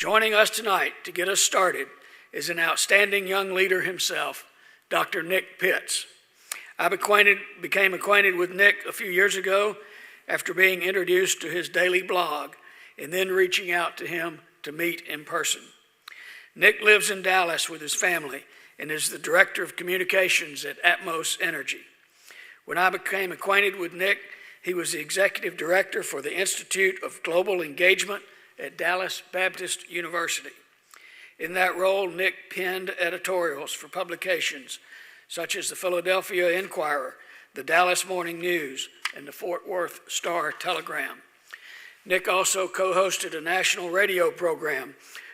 Joining us tonight to get us started is an outstanding young leader himself, Dr. Nick Pitts. I became acquainted with Nick a few years ago after being introduced to his daily blog and then reaching out to him to meet in person. Nick lives in Dallas with his family and is the Director of Communications at Atmos Energy. When I became acquainted with Nick, he was the Executive Director for the Institute of Global Engagement at Dallas Baptist University. In that role, Nick penned editorials for publications such as the Philadelphia Inquirer, the Dallas Morning News, and the Fort Worth Star-Telegram. Nick also co-hosted a national radio program,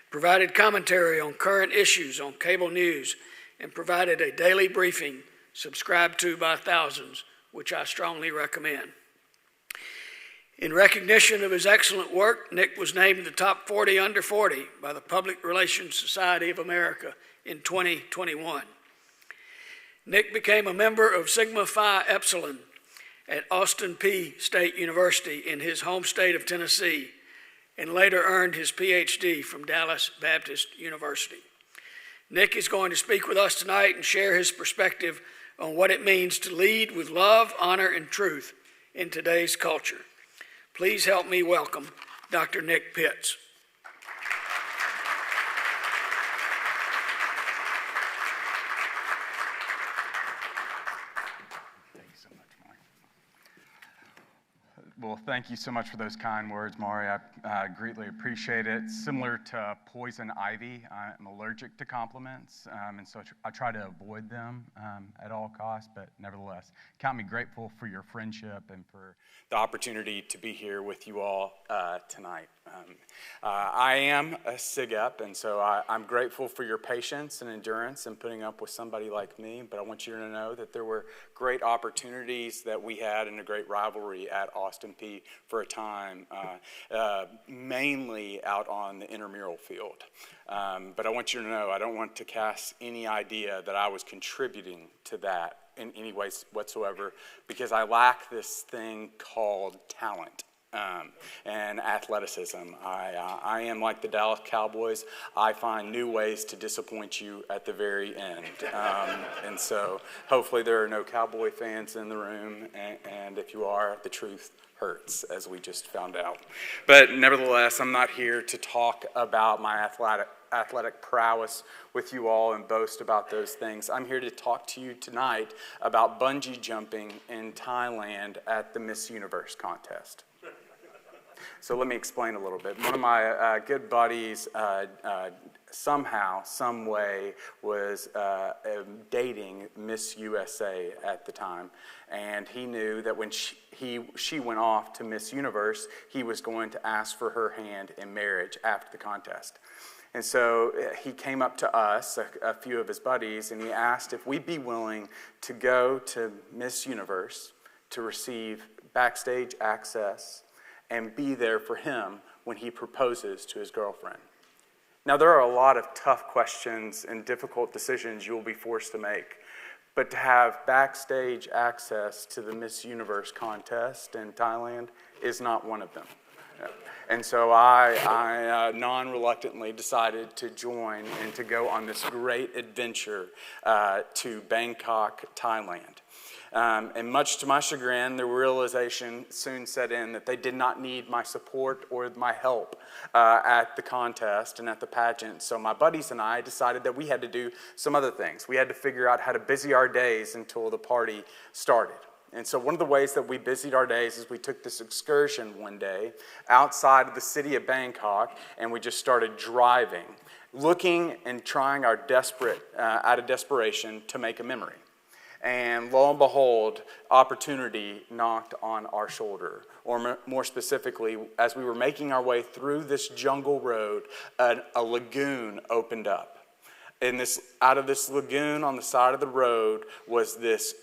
provided commentary on current issues on cable news, and provided a daily briefing subscribed to by thousands, which I strongly recommend. In recognition of his excellent work, Nick was named the top 40 under 40 by the Public Relations Society of America in 2021. Nick became a member of Sigma Phi Epsilon at Austin Peay State University in his home state of Tennessee, and later earned his PhD from Dallas Baptist University. Nick is going to speak with us tonight and share his perspective on what it means to lead with love, honor, and truth in today's culture. Please help me welcome Dr. Nick Pitts. Well, thank you so much for those kind words, Maury. I greatly appreciate it. Similar to poison ivy, I'm allergic to compliments, and so I try to avoid them at all costs, but nevertheless, count me grateful for your friendship and for the opportunity to be here with you all tonight. I am a SIGEP, and so I'm grateful for your patience and endurance in putting up with somebody like me, but I want you to know that there were great opportunities that we had and a great rivalry at Austin Peay for a time, mainly out on the intramural field. But I want you to know I don't want to cast any idea that I was contributing to that in any way whatsoever, because I lack this thing called talent. And athleticism. I am like the Dallas Cowboys. I find new ways to disappoint you at the very end. And so hopefully there are no Cowboy fans in the room, and if you are, the truth hurts, as we just found out. But nevertheless, I'm not here to talk about my athletic prowess with you all and boast about those things. I'm here to talk to you tonight about bungee jumping in Thailand at the Miss Universe contest. So let me explain a little bit. One of my good buddies somehow, some way, was dating Miss USA at the time. And he knew that when she went off to Miss Universe, he was going to ask for her hand in marriage after the contest. And so he came up to us, a few of his buddies, and he asked if we'd be willing to go to Miss Universe to receive backstage access and be there for him when he proposes to his girlfriend. Now, there are a lot of tough questions and difficult decisions you'll be forced to make, but to have backstage access to the Miss Universe contest in Thailand is not one of them. And so I non-reluctantly decided to join and to go on this great adventure to Bangkok, Thailand. And much to my chagrin, the realization soon set in that they did not need my support or my help at the contest and at the pageant. So my buddies and I decided that we had to do some other things. We had to figure out how to busy our days until the party started. And so one of the ways that we busied our days is we took this excursion one day outside of the city of Bangkok, and we just started driving, looking and trying our out of desperation to make a memory. And lo and behold, opportunity knocked on our shoulder. Or more specifically, as we were making our way through this jungle road, a lagoon opened up. And out of this lagoon on the side of the road was this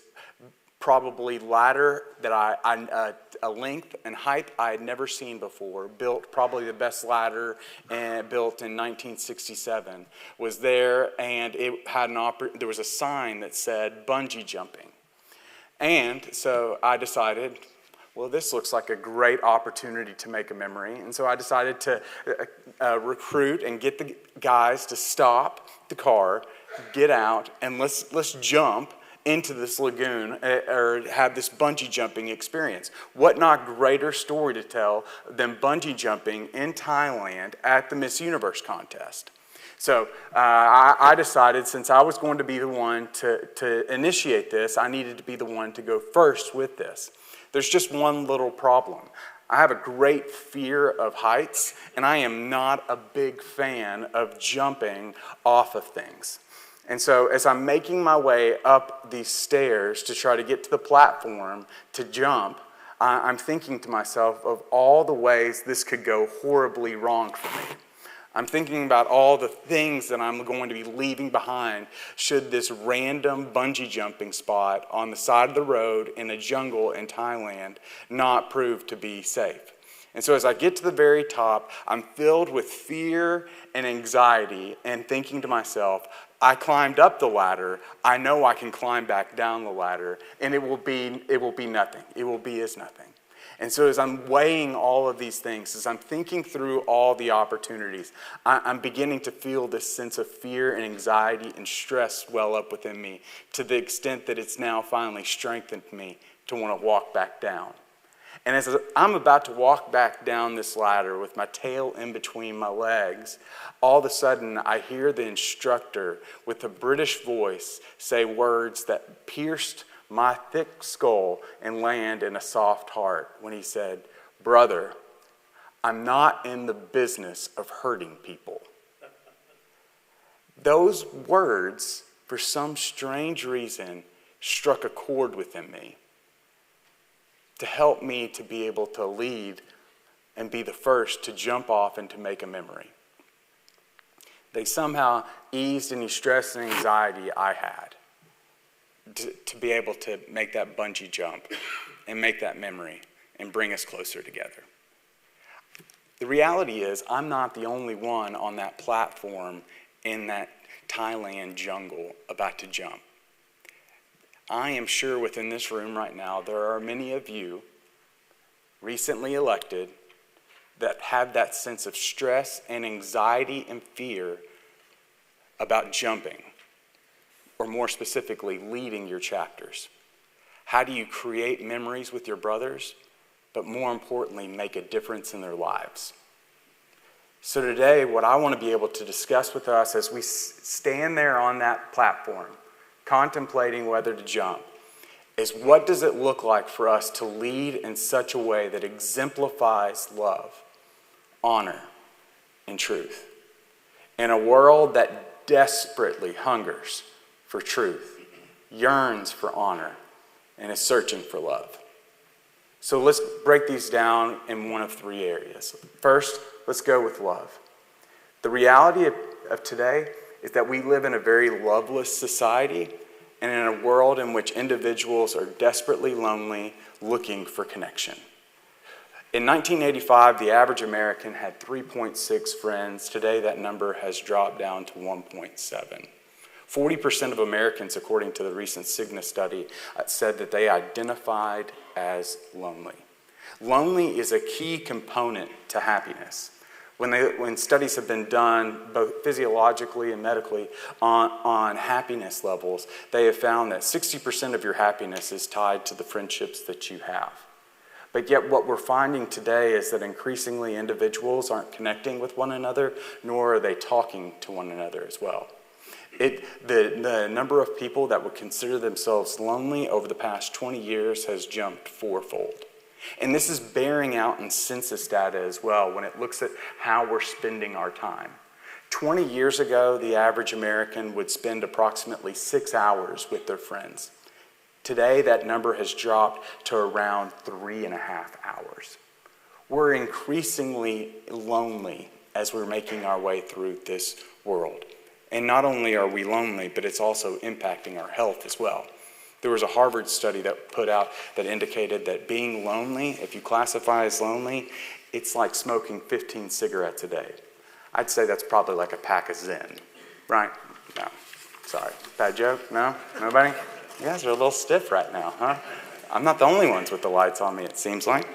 probably ladder that a length and height I had never seen before, built probably the best ladder built in 1967, was there, and it had there was a sign that said bungee jumping. And so I decided, well, this looks like a great opportunity to make a memory. And so I decided to recruit and get the guys to stop the car, get out, and let's jump into this lagoon or have this bungee jumping experience. What not greater story to tell than bungee jumping in Thailand at the Miss Universe contest? So I decided, since I was going to be the one to initiate this, I needed to be the one to go first with this. There's just one little problem. I have a great fear of heights, and I am not a big fan of jumping off of things. And so as I'm making my way up these stairs to try to get to the platform to jump, I'm thinking to myself of all the ways this could go horribly wrong for me. I'm thinking about all the things that I'm going to be leaving behind should this random bungee jumping spot on the side of the road in a jungle in Thailand not prove to be safe. And so as I get to the very top, I'm filled with fear and anxiety and thinking to myself, I climbed up the ladder, I know I can climb back down the ladder, and it will be nothing. It will be as nothing. And so as I'm weighing all of these things, as I'm thinking through all the opportunities, I'm beginning to feel this sense of fear and anxiety and stress well up within me to the extent that it's now finally strengthened me to want to walk back down. And as I'm about to walk back down this ladder with my tail in between my legs, all of a sudden I hear the instructor with a British voice say words that pierced my thick skull and land in a soft heart when he said, "Brother, I'm not in the business of hurting people." Those words, for some strange reason, struck a chord within me to help me to be able to lead and be the first to jump off and to make a memory. They somehow eased any stress and anxiety I had to be able to make that bungee jump and make that memory and bring us closer together. The reality is, I'm not the only one on that platform in that Thailand jungle about to jump. I am sure within this room right now, there are many of you recently elected that have that sense of stress and anxiety and fear about jumping, or more specifically, leading your chapters. How do you create memories with your brothers, but more importantly, make a difference in their lives? So today, what I want to be able to discuss with us as we stand there on that platform, contemplating whether to jump, is what does it look like for us to lead in such a way that exemplifies love, honor, and truth in a world that desperately hungers for truth, yearns for honor, and is searching for love. So let's break these down in one of three areas. First, let's go with love. The reality of today is that we live in a very loveless society and in a world in which individuals are desperately lonely, looking for connection. In 1985, the average American had 3.6 friends. Today, that number has dropped down to 1.7. 40% of Americans, according to the recent Cigna study, said that they identified as lonely. Lonely is a key component to happiness. When studies have been done, both physiologically and medically, on happiness levels, they have found that 60% of your happiness is tied to the friendships that you have. But yet what we're finding today is that increasingly individuals aren't connecting with one another, nor are they talking to one another as well. The number of people that would consider themselves lonely over the past 20 years has jumped fourfold. And this is bearing out in census data as well when it looks at how we're spending our time. 20 years ago, the average American would spend approximately 6 hours with their friends. Today, that number has dropped to around 3.5 hours. We're increasingly lonely as we're making our way through this world. And not only are we lonely, but it's also impacting our health as well. There was a Harvard study that put out that indicated that being lonely, if you classify as lonely, it's like smoking 15 cigarettes a day. I'd say that's probably like a pack of Zen, right? No, sorry. Bad joke? No? Nobody? You guys are a little stiff right now, huh? I'm not the only ones with the lights on me, it seems like.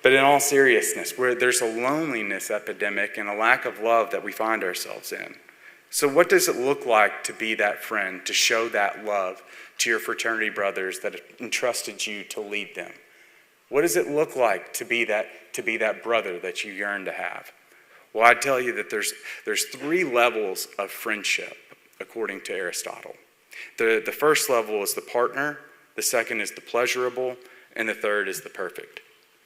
But in all seriousness, where there's a loneliness epidemic and a lack of love that we find ourselves in. So what does it look like to be that friend, to show that love to your fraternity brothers that entrusted you to lead them? What does it look like to be that brother that you yearn to have? Well, I tell you that there's 3 levels of friendship, according to Aristotle. The first level is the partner, the second is the pleasurable, and the third is the perfect.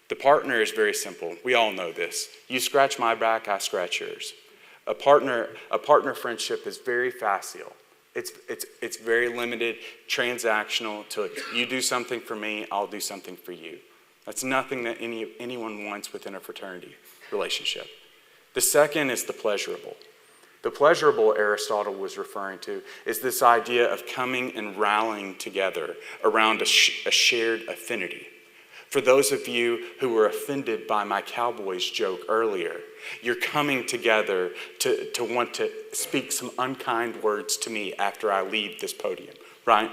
The partner is very simple. We all know this. You scratch my back, I scratch yours. A partner friendship is very facile. It's very limited, transactional to you do something for me, I'll do something for you. That's nothing that anyone wants within a fraternity relationship. The second is the pleasurable. The pleasurable Aristotle was referring to is this idea of coming and rallying together around a shared affinity. For those of you who were offended by my Cowboys joke earlier, you're coming together to want to speak some unkind words to me after I leave this podium, right?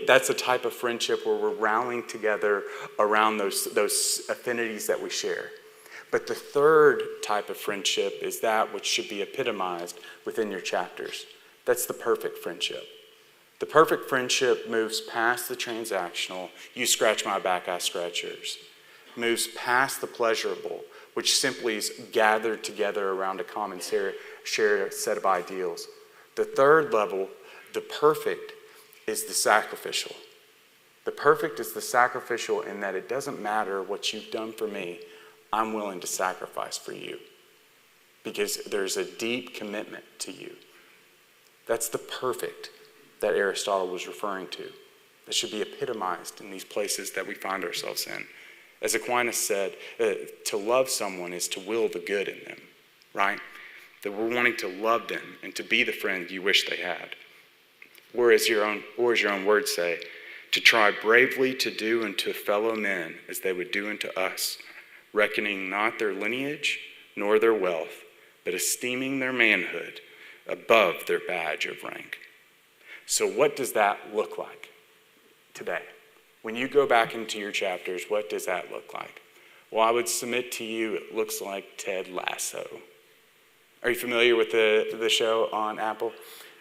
That's a type of friendship where we're rallying together around those affinities that we share. But the third type of friendship is that which should be epitomized within your chapters. That's the perfect friendship. The perfect friendship moves past the transactional, you scratch my back, I scratch yours. Moves past the pleasurable, which simply is gathered together around a common shared set of ideals. The third level, the perfect, is the sacrificial. The perfect is the sacrificial in that it doesn't matter what you've done for me, I'm willing to sacrifice for you. Because there's a deep commitment to you. That's the perfect that Aristotle was referring to. That should be epitomized in these places that we find ourselves in. As Aquinas said, to love someone is to will the good in them, right? That we're wanting to love them and to be the friend you wish they had. Or as your own words say, to try bravely to do unto fellow men as they would do unto us, reckoning not their lineage nor their wealth, but esteeming their manhood above their badge of rank. So what does that look like today? When you go back into your chapters, what does that look like? Well, I would submit to you it looks like Ted Lasso. Are you familiar with the show on Apple?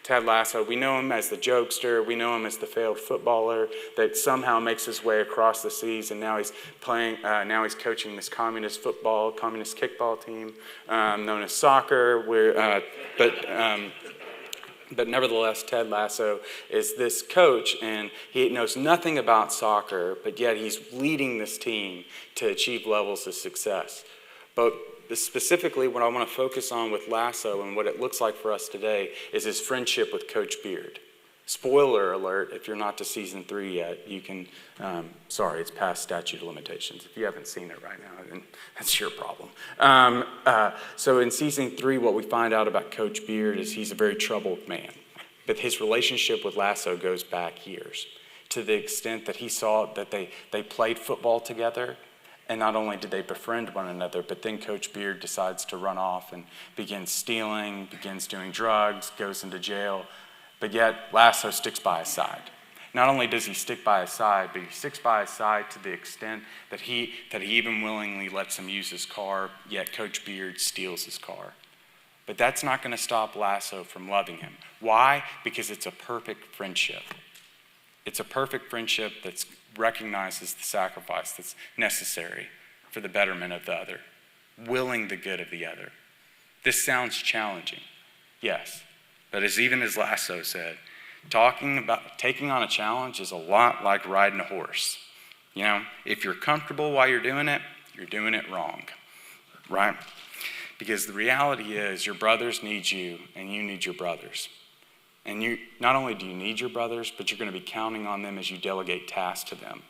Ted Lasso, we know him as the jokester, we know him as the failed footballer that somehow makes his way across the seas, and now he's coaching this communist kickball team known as soccer, but nevertheless, Ted Lasso is this coach, and he knows nothing about soccer, but yet he's leading this team to achieve levels of success. But specifically, what I want to focus on with Lasso and what it looks like for us today is his friendship with Coach Beard. Spoiler alert, if you're not to season 3 yet, you can, it's past statute of limitations. If you haven't seen it right now, then that's your problem. So in season 3, what we find out about Coach Beard is he's a very troubled man. But his relationship with Lasso goes back years, to the extent that he saw that they played football together. And not only did they befriend one another, but then Coach Beard decides to run off and begins stealing, begins doing drugs, goes into jail. But yet Lasso sticks by his side. Not only does he stick by his side, but he sticks by his side to the extent that he even willingly lets him use his car, yet Coach Beard steals his car. But that's not going to stop Lasso from loving him. Why? Because it's a perfect friendship. It's a perfect friendship that recognizes the sacrifice that's necessary for the betterment of the other, willing the good of the other. This sounds challenging, yes, but as Lasso said, taking on a challenge is a lot like riding a horse. You know, if you're comfortable while you're doing it wrong, right? Because the reality is your brothers need you and you need your brothers. And you not only do you need your brothers, but you're going to be counting on them as you delegate tasks to them.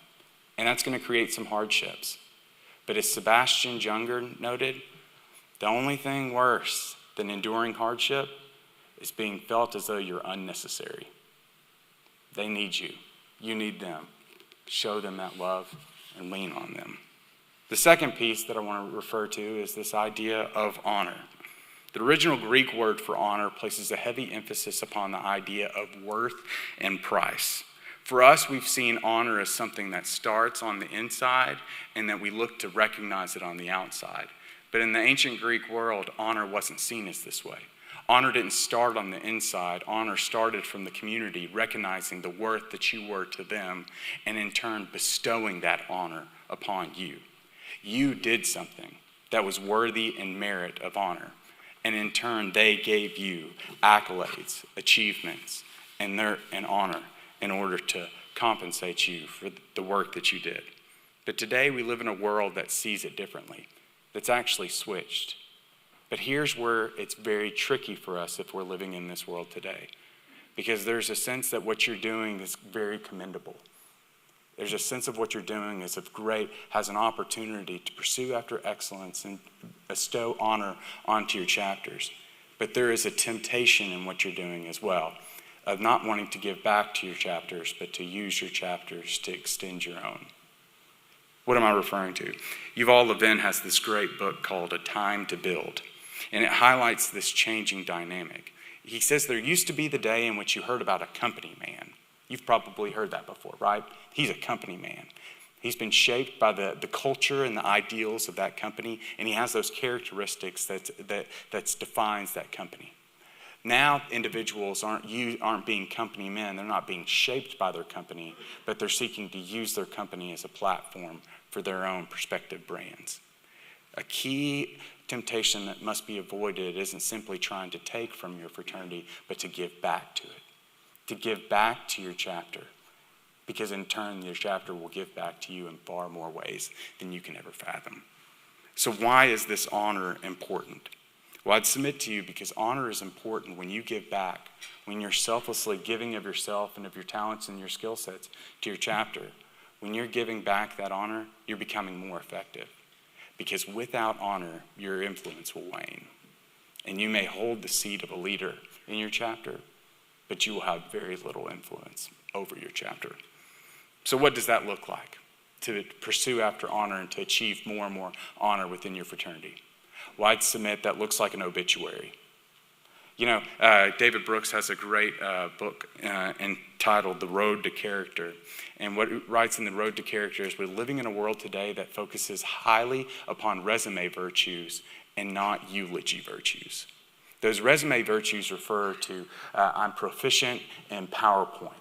And that's going to create some hardships. But as Sebastian Junger noted, the only thing worse than enduring hardship is being felt as though you're unnecessary. They need you. You need them. Show them that love and lean on them. The second piece that I want to refer to is this idea of honor. The original Greek word for honor places a heavy emphasis upon the idea of worth and price. For us, we've seen honor as something that starts on the inside and that we look to recognize it on the outside. But in the ancient Greek world, honor wasn't seen as this way. Honor didn't start on the inside. Honor started from the community, recognizing the worth that you were to them, and in turn bestowing that honor upon you. You did something that was worthy and merit of honor, and in turn they gave you accolades, achievements, and honor in order to compensate you for the work that you did. But today we live in a world that sees it differently, that's actually switched. But here's where it's very tricky for us if we're living in this world today, because there's a sense that what you're doing is very commendable. There's a sense of what you're doing is has an opportunity to pursue after excellence and bestow honor onto your chapters. But there is a temptation in what you're doing as well, of not wanting to give back to your chapters, but to use your chapters to extend your own. What am I referring to? Yuval Levin has this great book called A Time to Build, and it highlights this changing dynamic. He says there used to be the day in which you heard about a company man. You've probably heard that before, right? He's a company man. He's been shaped by the culture and the ideals of that company, and he has those characteristics that defines that company. Now individuals aren't being company men. They're not being shaped by their company, but they're seeking to use their company as a platform for their own prospective brands. A key temptation that must be avoided isn't simply trying to take from your fraternity, but to give back to it, to give back to your chapter, because in turn your chapter will give back to you in far more ways than you can ever fathom. So why is this honor important? Well, I'd submit to you because honor is important when you give back, when you're selflessly giving of yourself and of your talents and your skill sets to your chapter. When you're giving back that honor, you're becoming more effective. Because without honor, your influence will wane. And you may hold the seat of a leader in your chapter, but you will have very little influence over your chapter. So what does that look like? To pursue after honor and to achieve more and more honor within your fraternity? Well, I'd submit that looks like an obituary. You know, David Brooks has a great book entitled The Road to Character. And what it writes in The Road to Character is we're living in a world today that focuses highly upon resume virtues and not eulogy virtues. Those resume virtues refer to I'm proficient in PowerPoint.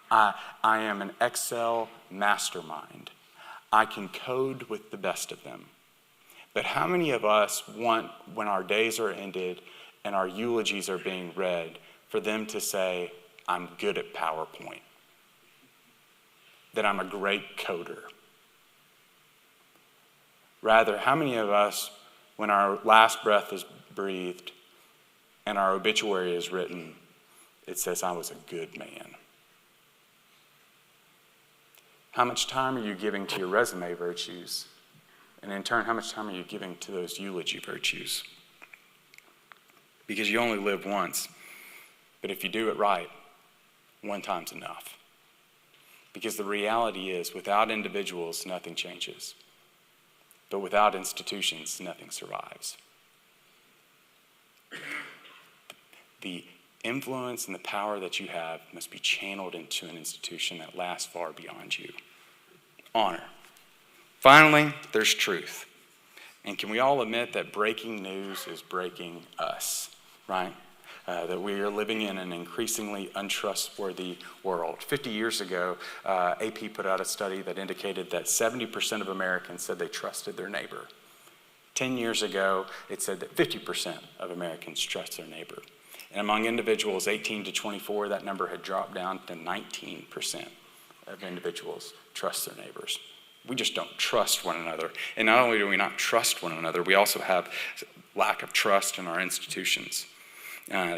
I am an Excel mastermind. I can code with the best of them. But how many of us want, when our days are ended and our eulogies are being read, for them to say, I'm good at PowerPoint, that I'm a great coder? Rather, how many of us, when our last breath is breathed and our obituary is written, it says, I was a good man? How much time are you giving to your resume virtues? And in turn, how much time are you giving to those eulogy virtues? Because you only live once. But if you do it right, one time's enough. Because the reality is, without individuals, nothing changes. But without institutions, nothing survives. The influence and the power that you have must be channeled into an institution that lasts far beyond you. Honor. Finally, there's truth. And can we all admit that breaking news is breaking us, right? That we are living in an increasingly untrustworthy world. 50 years ago, AP put out a study that indicated that 70% of Americans said they trusted their neighbor. 10 years ago, it said that 50% of Americans trust their neighbor. And among individuals 18 to 24, that number had dropped down to 19% of individuals trust their neighbors. We just don't trust one another. And not only do we not trust one another, we also have lack of trust in our institutions.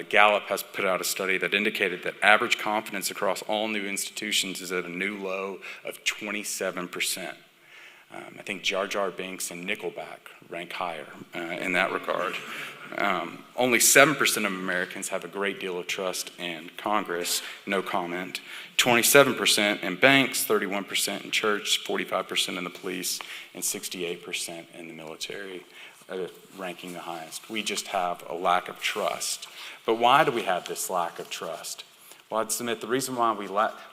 Gallup has put out a study that indicated that average confidence across all new institutions is at a new low of 27%. I think Jar Jar Binks and Nickelback rank higher in that regard. Only 7% of Americans have a great deal of trust in Congress, no comment. 27% in banks, 31% in church, 45% in the police, and 68% in the military, ranking the highest. We just have a lack of trust. But why do we have this lack of trust? Well, I'd submit the reason why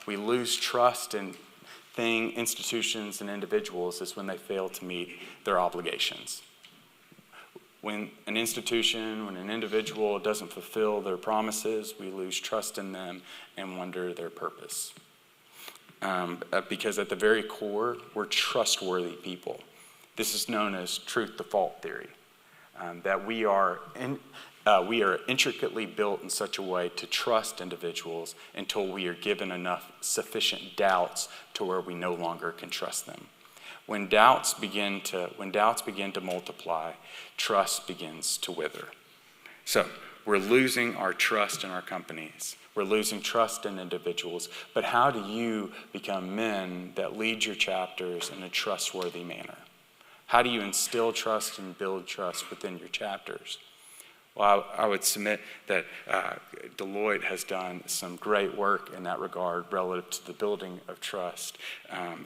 we lose trust in institutions, and individuals is when they fail to meet their obligations. When an institution, when an individual doesn't fulfill their promises, we lose trust in them and wonder their purpose. Because at the very core, we're trustworthy people. This is known as truth default theory, that we are intricately built in such a way to trust individuals until we are given enough sufficient doubts to where we no longer can trust them. When doubts begin to multiply, trust begins to wither. So we're losing our trust in our companies. We're losing trust in individuals. But how do you become men that lead your chapters in a trustworthy manner? How do you instill trust and build trust within your chapters? Well, I would submit that Deloitte has done some great work in that regard relative to the building of trust.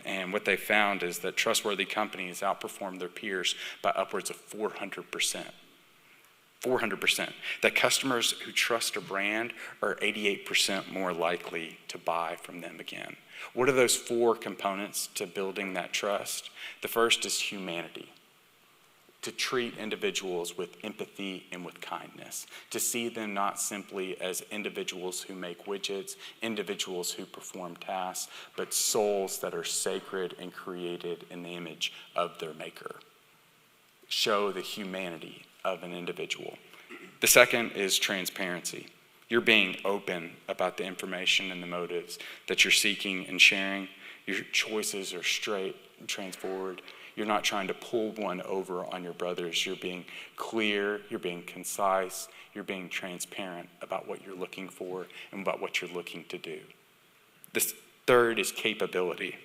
And what they found is that trustworthy companies outperform their peers by upwards of 400%. 400%. That customers who trust a brand are 88% more likely to buy from them again. What are those 4 components to building that trust? The first is humanity. To treat individuals with empathy and with kindness, to see them not simply as individuals who make widgets, individuals who perform tasks, but souls that are sacred and created in the image of their maker. Show the humanity of an individual. The second is transparency. You're being open about the information and the motives that you're seeking and sharing. Your choices are straight and straightforward. You're not trying to pull one over on your brothers. You're being clear, you're being concise, you're being transparent about what you're looking for and about what you're looking to do. The third is capability.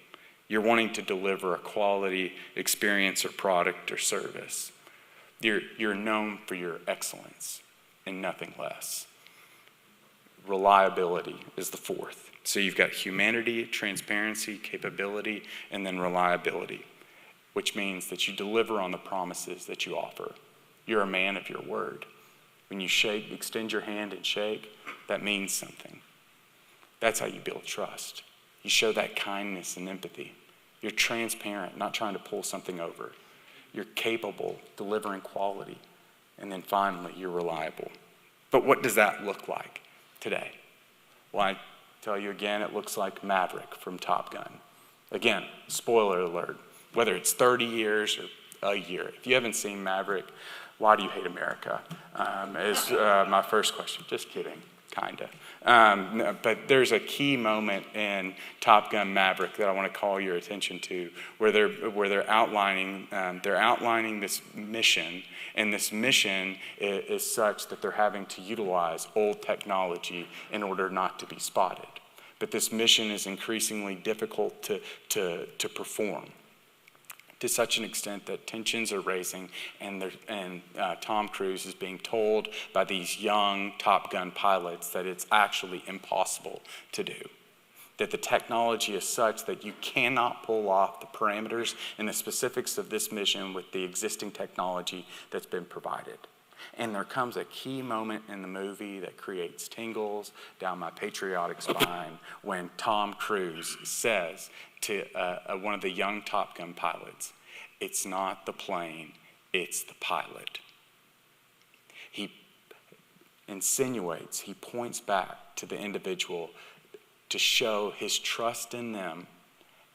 You're wanting to deliver a quality experience or product or service. You're known for your excellence and nothing less. Reliability is the fourth. So you've got humanity, transparency, capability, and then reliability, which means that you deliver on the promises that you offer. You're a man of your word. When you extend your hand and shake, that means something. That's how you build trust. You show that kindness and empathy. You're transparent, not trying to pull something over. You're capable, delivering quality. And then finally, you're reliable. But what does that look like today? Well, I tell you again, it looks like Maverick from Top Gun. Again, spoiler alert. Whether it's 30 years or a year. If you haven't seen Maverick, why do you hate America? Is my first question. Just kidding, kinda. No, but there's a key moment in Top Gun Maverick that I want to call your attention to, where they're outlining this mission, and this mission is such that they're having to utilize old technology in order not to be spotted. But this mission is increasingly difficult to perform, to such an extent that tensions are raising, and Tom Cruise is being told by these young Top Gun pilots that it's actually impossible to do. That the technology is such that you cannot pull off the parameters and the specifics of this mission with the existing technology that's been provided. And there comes a key moment in the movie that creates tingles down my patriotic spine when Tom Cruise says to one of the young Top Gun pilots, "It's not the plane, it's the pilot." He insinuates, he points back to the individual to show his trust in them,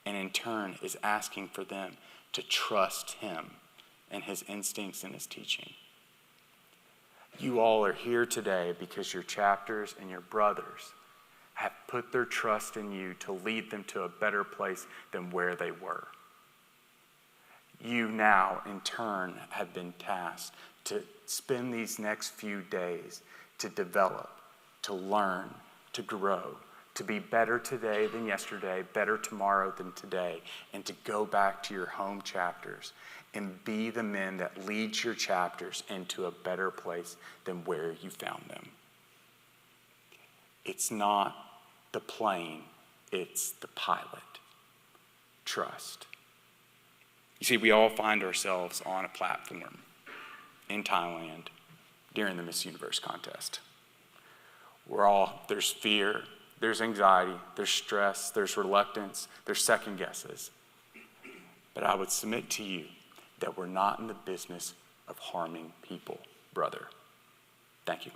and in turn is asking for them to trust him and his instincts and his teaching. You all are here today because your chapters and your brothers have put their trust in you to lead them to a better place than where they were. You now, in turn, have been tasked to spend these next few days to develop, to learn, to grow, to be better today than yesterday, better tomorrow than today, and to go back to your home chapters and be the men that lead your chapters into a better place than where you found them. It's not the plane, it's the pilot. Trust. You see, we all find ourselves on a platform in Thailand during the Miss Universe contest. There's fear, there's anxiety, there's stress, there's reluctance, there's second guesses. But I would submit to you that we're not in the business of harming people, brother. Thank you.